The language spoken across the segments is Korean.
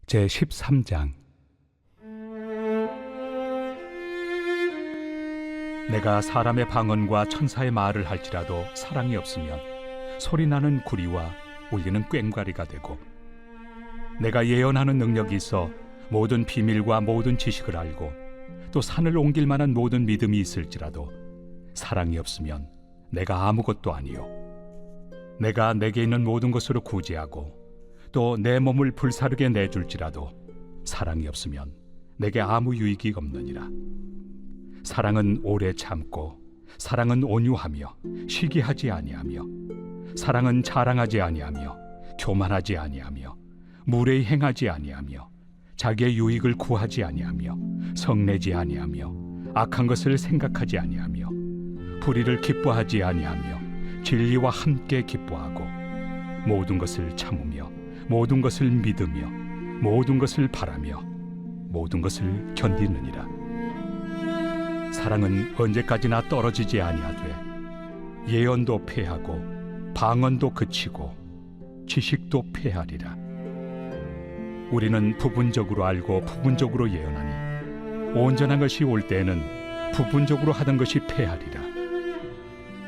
제13장. 내가 사람의 방언과 천사의 말을 할지라도 사랑이 없으면 소리나는 구리와 울리는 꽹과리가 되고, 내가 예언하는 능력이 있어 모든 비밀과 모든 지식을 알고 또 산을 옮길 만한 모든 믿음이 있을지라도 사랑이 없으면 내가 아무것도 아니요, 내가 내게 있는 모든 것으로 구제하고 또 내 몸을 불사르게 내줄지라도 사랑이 없으면 내게 아무 유익이 없느니라. 사랑은 오래 참고, 사랑은 온유하며 시기하지 아니하며, 사랑은 자랑하지 아니하며 교만하지 아니하며 무례히 행하지 아니하며 자기의 유익을 구하지 아니하며 성내지 아니하며 악한 것을 생각하지 아니하며 불의를 기뻐하지 아니하며 진리와 함께 기뻐하고 모든 것을 참으며 모든 것을 믿으며 모든 것을 바라며 모든 것을 견디느니라. 사랑은 언제까지나 떨어지지 아니하되 예언도 패하고 방언도 그치고 지식도 패하리라. 우리는 부분적으로 알고 부분적으로 예언하니 온전한 것이 올 때에는 부분적으로 하던 것이 패하리라.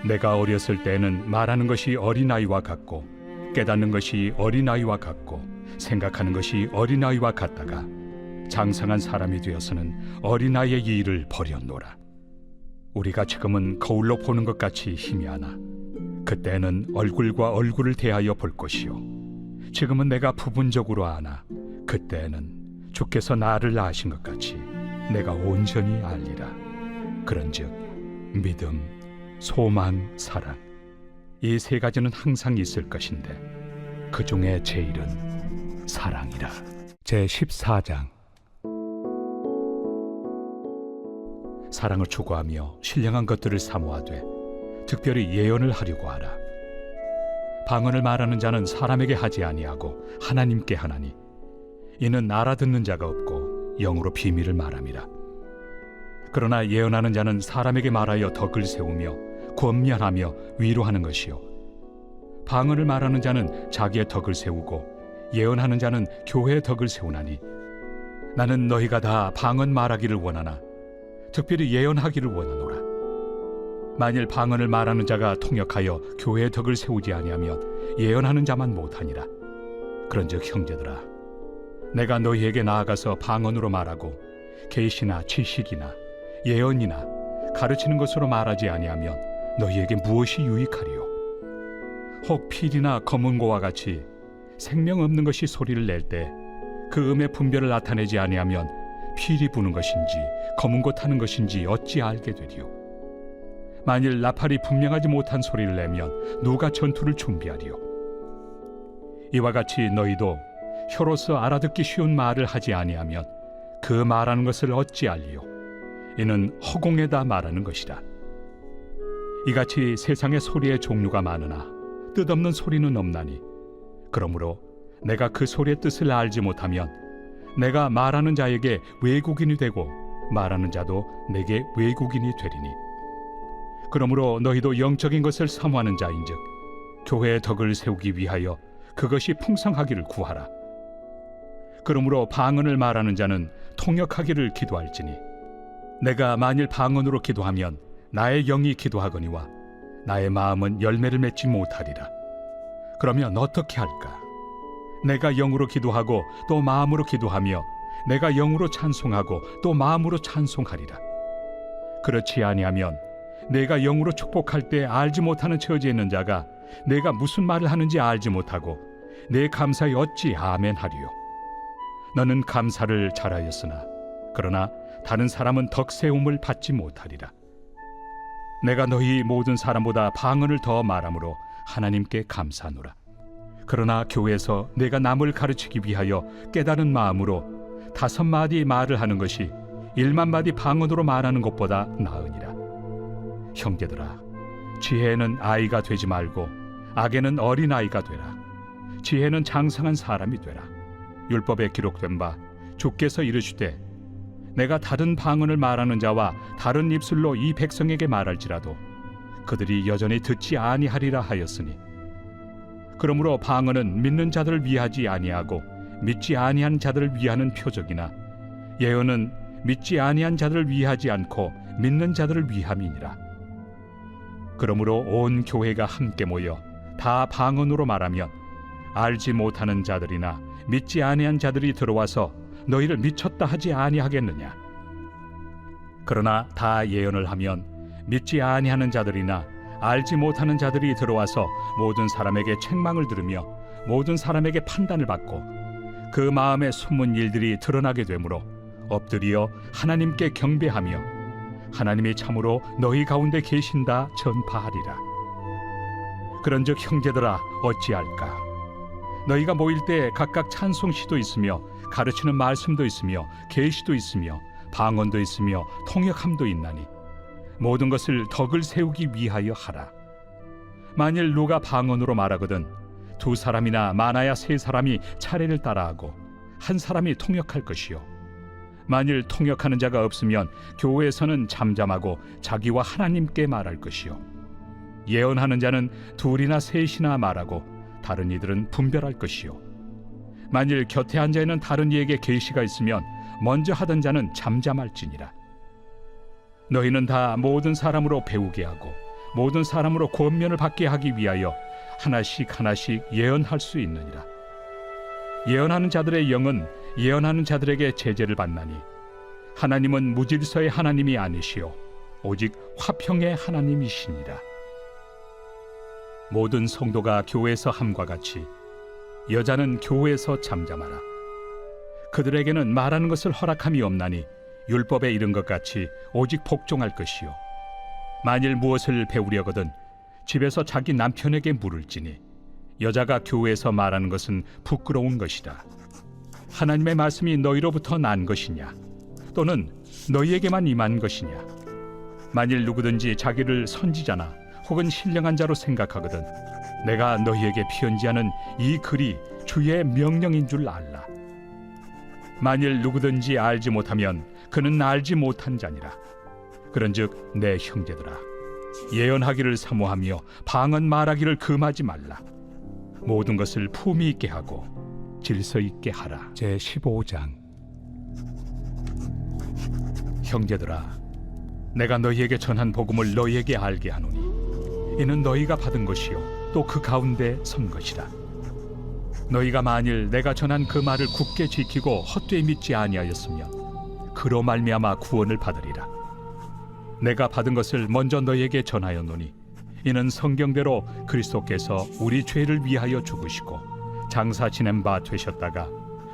내가 어렸을 때에는 말하는 것이 어린아이와 같고 깨닫는 것이 어린아이와 같고 생각하는 것이 어린아이와 같다가 장성한 사람이 되어서는 어린아이의 일을 버렸노라. 우리가 지금은 거울로 보는 것 같이 희미하나 그때는 얼굴과 얼굴을 대하여 볼 것이요, 지금은 내가 부분적으로 아나 그때는 주께서 나를 아신 것 같이 내가 온전히 알리라. 그런즉 믿음, 소망, 사랑, 이 세 가지는 항상 있을 것인데 그 중에 제일은 사랑이라. 제14장. 사랑을 추구하며 신령한 것들을 사모하되 특별히 예언을 하려고 하라. 방언을 말하는 자는 사람에게 하지 아니하고 하나님께 하나니 이는 알아듣는 자가 없고 영으로 비밀을 말함이라. 그러나 예언하는 자는 사람에게 말하여 덕을 세우며 권면하며 위로하는 것이요, 방언을 말하는 자는 자기의 덕을 세우고 예언하는 자는 교회의 덕을 세우나니 나는 너희가 다 방언 말하기를 원하나 특별히 예언하기를 원하노라. 만일 방언을 말하는 자가 통역하여 교회의 덕을 세우지 아니하면 예언하는 자만 못하니라. 그런즉 형제들아, 내가 너희에게 나아가서 방언으로 말하고 계시나 지식이나 예언이나 가르치는 것으로 말하지 아니하면 너희에게 무엇이 유익하리요? 혹 필이나 검은고와 같이 생명 없는 것이 소리를 낼 때 그 음의 분별을 나타내지 아니하면 필이 부는 것인지 검은고 타는 것인지 어찌 알게 되리요? 만일 나팔이 분명하지 못한 소리를 내면 누가 전투를 준비하리요? 이와 같이 너희도 혀로서 알아듣기 쉬운 말을 하지 아니하면 그 말하는 것을 어찌 알리요? 이는 허공에다 말하는 것이라. 이같이 세상의 소리의 종류가 많으나 뜻없는 소리는 없나니, 그러므로 내가 그 소리의 뜻을 알지 못하면 내가 말하는 자에게 외국인이 되고 말하는 자도 내게 외국인이 되리니, 그러므로 너희도 영적인 것을 사모하는 자인즉 교회의 덕을 세우기 위하여 그것이 풍성하기를 구하라. 그러므로 방언을 말하는 자는 통역하기를 기도할지니, 내가 만일 방언으로 기도하면 나의 영이 기도하거니와 나의 마음은 열매를 맺지 못하리라. 그러면 어떻게 할까? 내가 영으로 기도하고 또 마음으로 기도하며 내가 영으로 찬송하고 또 마음으로 찬송하리라. 그렇지 아니하면 내가 영으로 축복할 때 알지 못하는 처지에 있는 자가 내가 무슨 말을 하는지 알지 못하고 내 감사에 어찌 아멘 하리요? 너는 감사를 잘하였으나 그러나 다른 사람은 덕세움을 받지 못하리라. 내가 너희 모든 사람보다 방언을 더 말함으로 하나님께 감사하노라. 그러나 교회에서 내가 남을 가르치기 위하여 깨달은 마음으로 5마디 말을 하는 것이 1만마디 방언으로 말하는 것보다 나으니라. 형제들아, 지혜에는 아이가 되지 말고 악에는 어린아이가 되라. 지혜는 장성한 사람이 되라. 율법에 기록된 바 주께서 이르시되 내가 다른 방언을 말하는 자와 다른 입술로 이 백성에게 말할지라도 그들이 여전히 듣지 아니하리라 하였으니, 그러므로 방언은 믿는 자들을 위하지 아니하고 믿지 아니한 자들을 위하는 표적이나 예언은 믿지 아니한 자들을 위하지 않고 믿는 자들을 위함이니라. 그러므로 온 교회가 함께 모여 다 방언으로 말하면 알지 못하는 자들이나 믿지 아니한 자들이 들어와서 너희를 미쳤다 하지 아니하겠느냐. 그러나 다 예언을 하면 믿지 아니하는 자들이나 알지 못하는 자들이 들어와서 모든 사람에게 책망을 들으며 모든 사람에게 판단을 받고 그 마음에 숨은 일들이 드러나게 되므로 엎드려 하나님께 경배하며 하나님이 참으로 너희 가운데 계신다 전파하리라. 그런즉 형제들아 어찌할까? 너희가 모일 때 각각 찬송시도 있으며 가르치는 말씀도 있으며 계시도 있으며 방언도 있으며 통역함도 있나니 모든 것을 덕을 세우기 위하여 하라. 만일 누가 방언으로 말하거든 두 사람이나 많아야 세 사람이 차례를 따라하고 한 사람이 통역할 것이요 만일 통역하는 자가 없으면 교회에서는 잠잠하고 자기와 하나님께 말할 것이요 예언하는 자는 둘이나 셋이나 말하고 다른 이들은 분별할 것이요 만일 곁에 앉아 있는 다른 이에게 계시가 있으면 먼저 하던 자는 잠잠할지니라. 너희는 다 모든 사람으로 배우게 하고 모든 사람으로 권면을 받게 하기 위하여 하나씩 하나씩 예언할 수 있느니라. 예언하는 자들의 영은 예언하는 자들에게 제재를 받나니 하나님은 무질서의 하나님이 아니시오 오직 화평의 하나님이시니라. 모든 성도가 교회에서 함과 같이 여자는 교회에서 잠잠하라. 그들에게는 말하는 것을 허락함이 없나니 율법에 이른 것 같이 오직 복종할 것이요 만일 무엇을 배우려거든 집에서 자기 남편에게 물을지니 여자가 교회에서 말하는 것은 부끄러운 것이다. 하나님의 말씀이 너희로부터 난 것이냐 또는 너희에게만 임한 것이냐. 만일 누구든지 자기를 선지자나 혹은 신령한 자로 생각하거든 내가 너희에게 편지하는 이 글이 주의 명령인 줄 알라. 만일 누구든지 알지 못하면 그는 알지 못한 자니라. 그런즉 내 형제들아 예언하기를 사모하며 방언 말하기를 금하지 말라. 모든 것을 품위 있게 하고 질서 있게 하라. 제15장. 형제들아 내가 너희에게 전한 복음을 너희에게 알게 하노니 이는 너희가 받은 것이요 또 그 가운데 선 것이라. 너희가 만일 내가 전한 그 말을 굳게 지키고 헛되이 믿지 아니하였으면 그로 말미암아 구원을 받으리라. 내가 받은 것을 먼저 너희에게 전하였노니 이는 성경대로 그리스도께서 우리 죄를 위하여 죽으시고 장사 지낸 바 되셨다가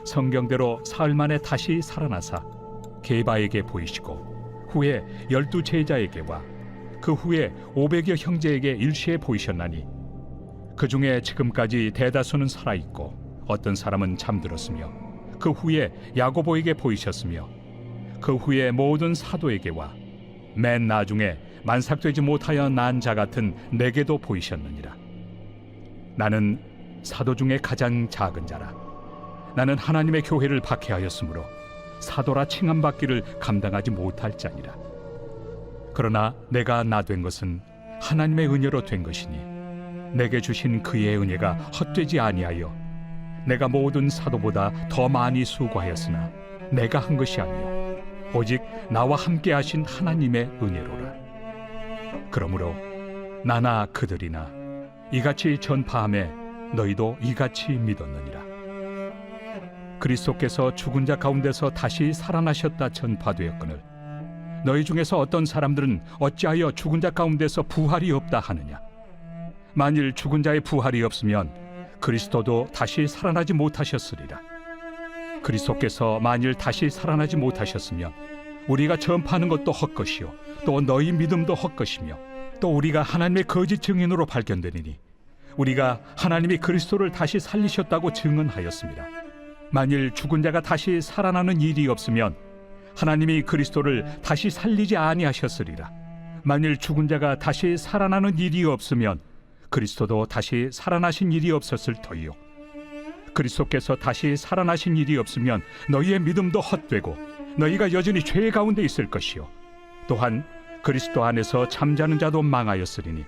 성경대로 사흘 만에 다시 살아나사 게바에게 보이시고 후에 12 제자에게와 그 후에 500여 형제에게 일시에 보이셨나니 그 중에 지금까지 대다수는 살아있고 어떤 사람은 잠들었으며 그 후에 야고보에게 보이셨으며 그 후에 모든 사도에게와 맨 나중에 만삭되지 못하여 난 자 같은 내게도 보이셨느니라. 나는 사도 중에 가장 작은 자라. 나는 하나님의 교회를 박해하였으므로 사도라 칭함받기를 감당하지 못할 자니라. 그러나 내가 나 된 것은 하나님의 은혜로 된 것이니 내게 주신 그의 은혜가 헛되지 아니하여 내가 모든 사도보다 더 많이 수고하였으나 내가 한 것이 아니요 오직 나와 함께 하신 하나님의 은혜로라. 그러므로 나나 그들이나 이같이 전파하매 너희도 이같이 믿었느니라. 그리스도께서 죽은 자 가운데서 다시 살아나셨다 전파되었거늘 너희 중에서 어떤 사람들은 어찌하여 죽은 자 가운데서 부활이 없다 하느냐. 만일 죽은 자의 부활이 없으면 그리스도도 다시 살아나지 못하셨으리라. 그리스도께서 만일 다시 살아나지 못하셨으면 우리가 전파하는 것도 헛것이요 또 너희 믿음도 헛것이며 또 우리가 하나님의 거짓 증인으로 발견되리니 우리가 하나님이 그리스도를 다시 살리셨다고 증언하였습니다. 만일 죽은 자가 다시 살아나는 일이 없으면 하나님이 그리스도를 다시 살리지 아니하셨으리라. 만일 죽은 자가 다시 살아나는 일이 없으면 그리스도도 다시 살아나신 일이 없었을 터이요 그리스도께서 다시 살아나신 일이 없으면 너희의 믿음도 헛되고 너희가 여전히 죄 가운데 있을 것이요 또한 그리스도 안에서 잠자는 자도 망하였으리니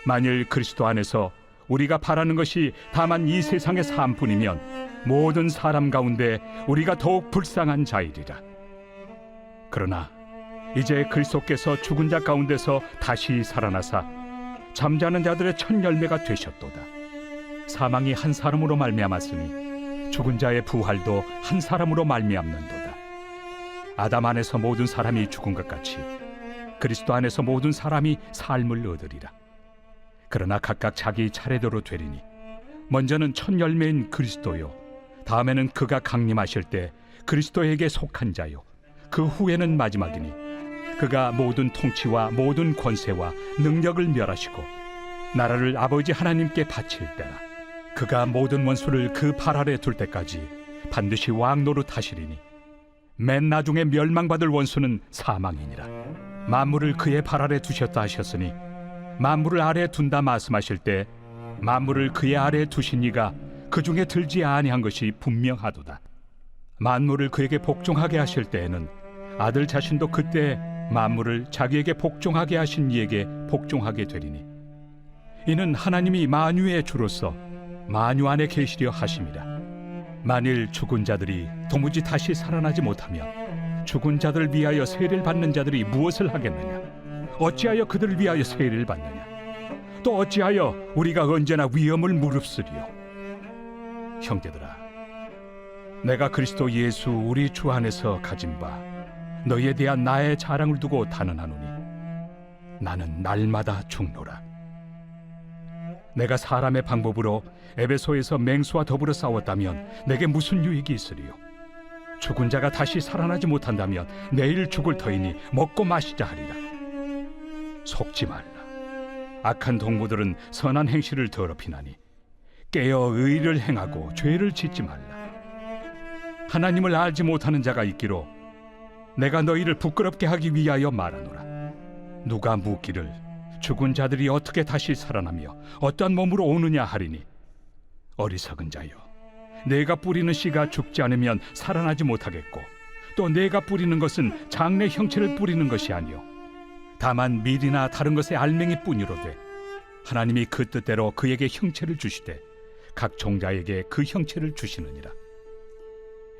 만일 그리스도 안에서 우리가 바라는 것이 다만 이 세상의 삶뿐이면 모든 사람 가운데 우리가 더욱 불쌍한 자이리라. 그러나 이제 그리스도께서 죽은 자 가운데서 다시 살아나사 잠자는 자들의 첫 열매가 되셨도다. 사망이 한 사람으로 말미암았으니 죽은 자의 부활도 한 사람으로 말미암는도다. 아담 안에서 모든 사람이 죽은 것 같이 그리스도 안에서 모든 사람이 삶을 얻으리라. 그러나 각각 자기 차례대로 되리니 먼저는 첫 열매인 그리스도요, 다음에는 그가 강림하실 때 그리스도에게 속한 자요, 그 후에는 마지막이니 그가 모든 통치와 모든 권세와 능력을 멸하시고 나라를 아버지 하나님께 바칠 때라. 그가 모든 원수를 그 발 아래 둘 때까지 반드시 왕 노릇하시리니 맨 나중에 멸망받을 원수는 사망이니라. 만물을 그의 발 아래 두셨다 하셨으니 만물을 아래 둔다 말씀하실 때 만물을 그의 아래 두신 이가 그 중에 들지 아니한 것이 분명하도다. 만물을 그에게 복종하게 하실 때에는 아들 자신도 그때 만물을 자기에게 복종하게 하신 이에게 복종하게 되리니 이는 하나님이 만유의 주로서 만유 안에 계시려 하심이라. 만일 죽은 자들이 도무지 다시 살아나지 못하면 죽은 자들을 위하여 세례를 받는 자들이 무엇을 하겠느냐? 어찌하여 그들을 위하여 세례를 받느냐? 또 어찌하여 우리가 언제나 위험을 무릅쓰리요? 형제들아, 내가 그리스도 예수 우리 주 안에서 가진 바 너희에 대한 나의 자랑을 두고 단언하노니 나는 날마다 죽노라. 내가 사람의 방법으로 에베소에서 맹수와 더불어 싸웠다면 내게 무슨 유익이 있으리요? 죽은 자가 다시 살아나지 못한다면 내일 죽을 터이니 먹고 마시자 하리라. 속지 말라. 악한 동무들은 선한 행실을 더럽히나니 깨어 의를 행하고 죄를 짓지 말라. 하나님을 알지 못하는 자가 있기로 내가 너희를 부끄럽게 하기 위하여 말하노라. 누가 묻기를 죽은 자들이 어떻게 다시 살아나며 어떠한 몸으로 오느냐 하리니 어리석은 자여, 내가 뿌리는 씨가 죽지 않으면 살아나지 못하겠고 또 내가 뿌리는 것은 장래 형체를 뿌리는 것이 아니요 다만 밀이나 다른 것의 알맹이 뿐이로되 하나님이 그 뜻대로 그에게 형체를 주시되 각 종자에게 그 형체를 주시느니라.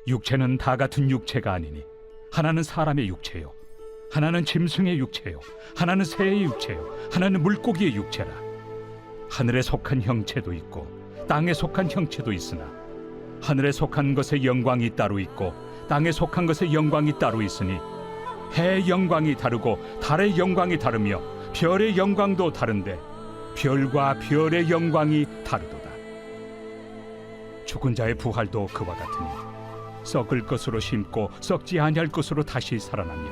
육체는 다 같은 육체가 아니니 하나는 사람의 육체요, 하나는 짐승의 육체요, 하나는 새의 육체요, 하나는 물고기의 육체라. 하늘에 속한 형체도 있고 땅에 속한 형체도 있으나 하늘에 속한 것의 영광이 따로 있고 땅에 속한 것의 영광이 따로 있으니 해의 영광이 다르고 달의 영광이 다르며 별의 영광도 다른데 별과 별의 영광이 다르도다. 죽은 자의 부활도 그와 같으니 썩을 것으로 심고 썩지 아니할 것으로 다시 살아나며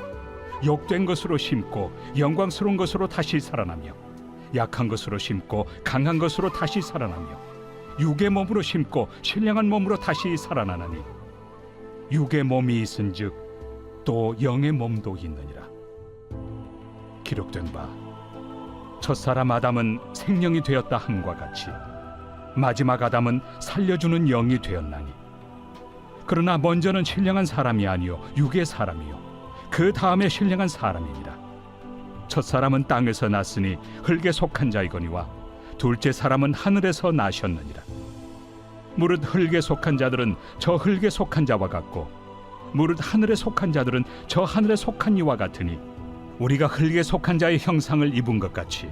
욕된 것으로 심고 영광스러운 것으로 다시 살아나며 약한 것으로 심고 강한 것으로 다시 살아나며 육의 몸으로 심고 신령한 몸으로 다시 살아나나니 육의 몸이 있은즉 또 영의 몸도 있느니라. 기록된 바 첫사람 아담은 생명이 되었다 함과 같이 마지막 아담은 살려주는 영이 되었나니 그러나 먼저는 신령한 사람이 아니요 육의 사람이요 그 다음에 신령한 사람이니라. 첫사람은 땅에서 났으니 흙에 속한 자이거니와 둘째 사람은 하늘에서 나셨느니라. 무릇 흙에 속한 자들은 저 흙에 속한 자와 같고 무릇 하늘에 속한 자들은 저 하늘에 속한 이와 같으니 우리가 흙에 속한 자의 형상을 입은 것 같이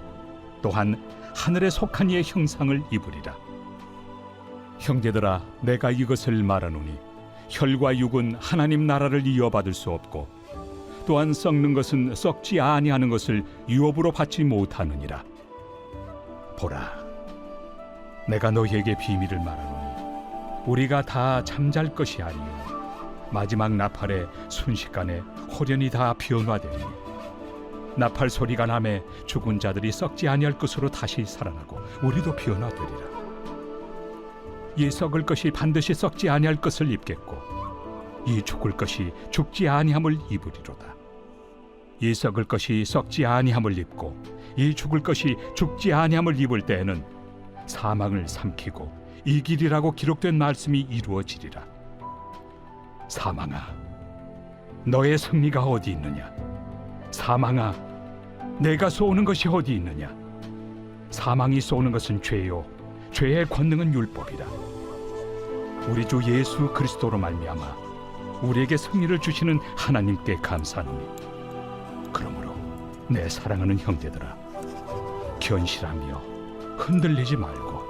또한 하늘에 속한 이의 형상을 입으리라. 형제들아, 내가 이것을 말하노니 혈과 육은 하나님 나라를 이어받을 수 없고 또한 썩는 것은 썩지 아니하는 것을 유업으로 받지 못하느니라. 보라, 내가 너희에게 비밀을 말하노니 우리가 다 잠잘 것이 아니요 마지막 나팔에 순식간에 홀연히 다 변화되니 나팔 소리가 나매 죽은 자들이 썩지 아니할 것으로 다시 살아나고 우리도 변화되리라. 이 썩을 것이 반드시 썩지 아니할 것을 입겠고 이 죽을 것이 죽지 아니함을 입으리로다. 이 썩을 것이 썩지 아니함을 입고 이 죽을 것이 죽지 아니함을 입을 때에는 사망을 삼키고 이기리라고 기록된 말씀이 이루어지리라. 사망아, 너의 승리가 어디 있느냐? 사망아, 내가 쏘는 것이 어디 있느냐? 사망이 쏘는 것은 죄요 죄의 권능은 율법이라. 우리 주 예수 그리스도로 말미암아 우리에게 승리를 주시는 하나님께 감사하노니, 그러므로 내 사랑하는 형제들아, 견실하며 흔들리지 말고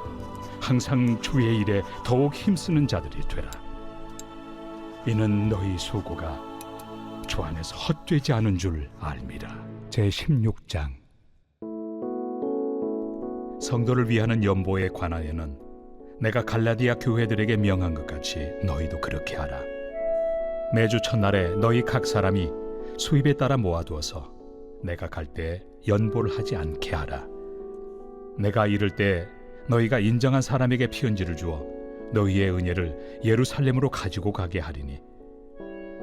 항상 주의 일에 더욱 힘쓰는 자들이 되라. 이는 너희 수고가 주 안에서 헛되지 않은 줄 알미라. 제16장. 성도를 위하는 연보에 관하여는 내가 갈라디아 교회들에게 명한 것 같이 너희도 그렇게 하라. 매주 첫날에 너희 각 사람이 수입에 따라 모아두어서 내가 갈 때 연보를 하지 않게 하라. 내가 이를 때 너희가 인정한 사람에게 피언지를 주어 너희의 은혜를 예루살렘으로 가지고 가게 하리니,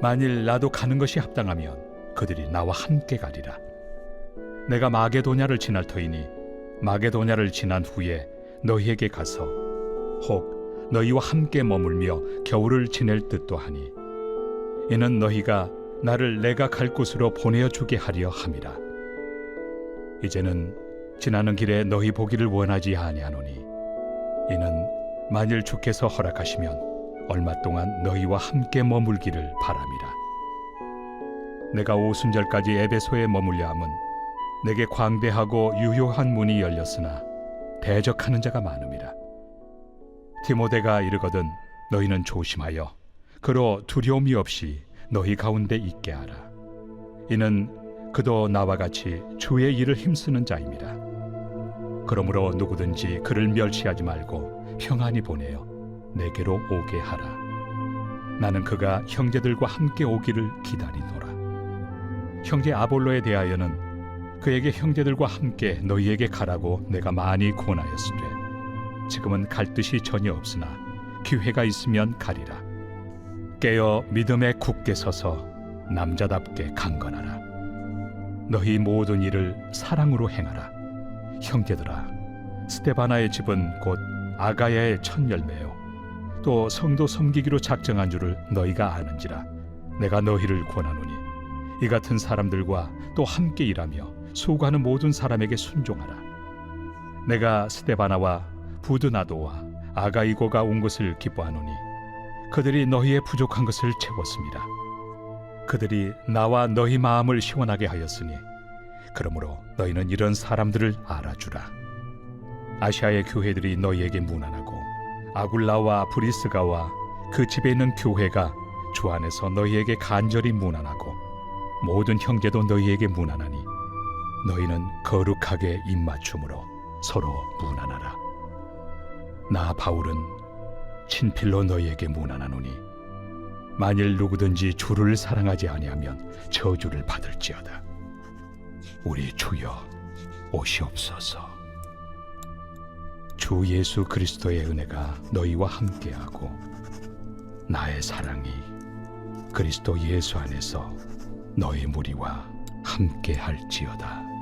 만일 나도 가는 것이 합당하면 그들이 나와 함께 가리라. 내가 마게도냐를 지날 터이니 마게도냐를 지난 후에 너희에게 가서 혹 너희와 함께 머물며 겨울을 지낼 듯도 하니, 이는 너희가 나를 내가 갈 곳으로 보내어주게 하려 함이라. 이제는 지나는 길에 너희 보기를 원하지 아니하노니, 이는 만일 주께서 허락하시면 얼마 동안 너희와 함께 머물기를 바람이라. 내가 오순절까지 에베소에 머물려 함은 내게 광대하고 유효한 문이 열렸으나 대적하는 자가 많음이라. 디모데가 이르거든 너희는 조심하여 그로 두려움이 없이 너희 가운데 있게 하라. 이는 그도 나와 같이 주의 일을 힘쓰는 자임이라. 그러므로 누구든지 그를 멸시하지 말고 평안히 보내어 내게로 오게 하라. 나는 그가 형제들과 함께 오기를 기다리노라. 형제 아볼로에 대하여는 그에게 형제들과 함께 너희에게 가라고 내가 많이 권하였으되, 지금은 갈 뜻이 전혀 없으나 기회가 있으면 가리라. 깨어 믿음에 굳게 서서 남자답게 강건하라. 너희 모든 일을 사랑으로 행하라. 형제들아, 스데바나의 집은 곧 아가야의 첫 열매요 또 성도 섬기기로 작정한 줄을 너희가 아는지라. 내가 너희를 권하노니 이 같은 사람들과 또 함께 일하며 수고하는 모든 사람에게 순종하라. 내가 스데바나와 부드나도와 아가이고가 온 것을 기뻐하노니 그들이 너희의 부족한 것을 채웠습니다. 그들이 나와 너희 마음을 시원하게 하였으니, 그러므로 너희는 이런 사람들을 알아주라. 아시아의 교회들이 너희에게 문안하고 아굴라와 브리스가와 그 집에 있는 교회가 주 안에서 너희에게 간절히 문안하고 모든 형제도 너희에게 문안하니, 너희는 거룩하게 입맞춤으로 서로 문안하라. 나 바울은 친필로 너희에게 문안하노니, 만일 누구든지 주를 사랑하지 아니하면 저주를 받을지어다. 우리 주여 오시옵소서. 주 예수 그리스도의 은혜가 너희와 함께하고 나의 사랑이 그리스도 예수 안에서 너희 무리와 함께할지어다.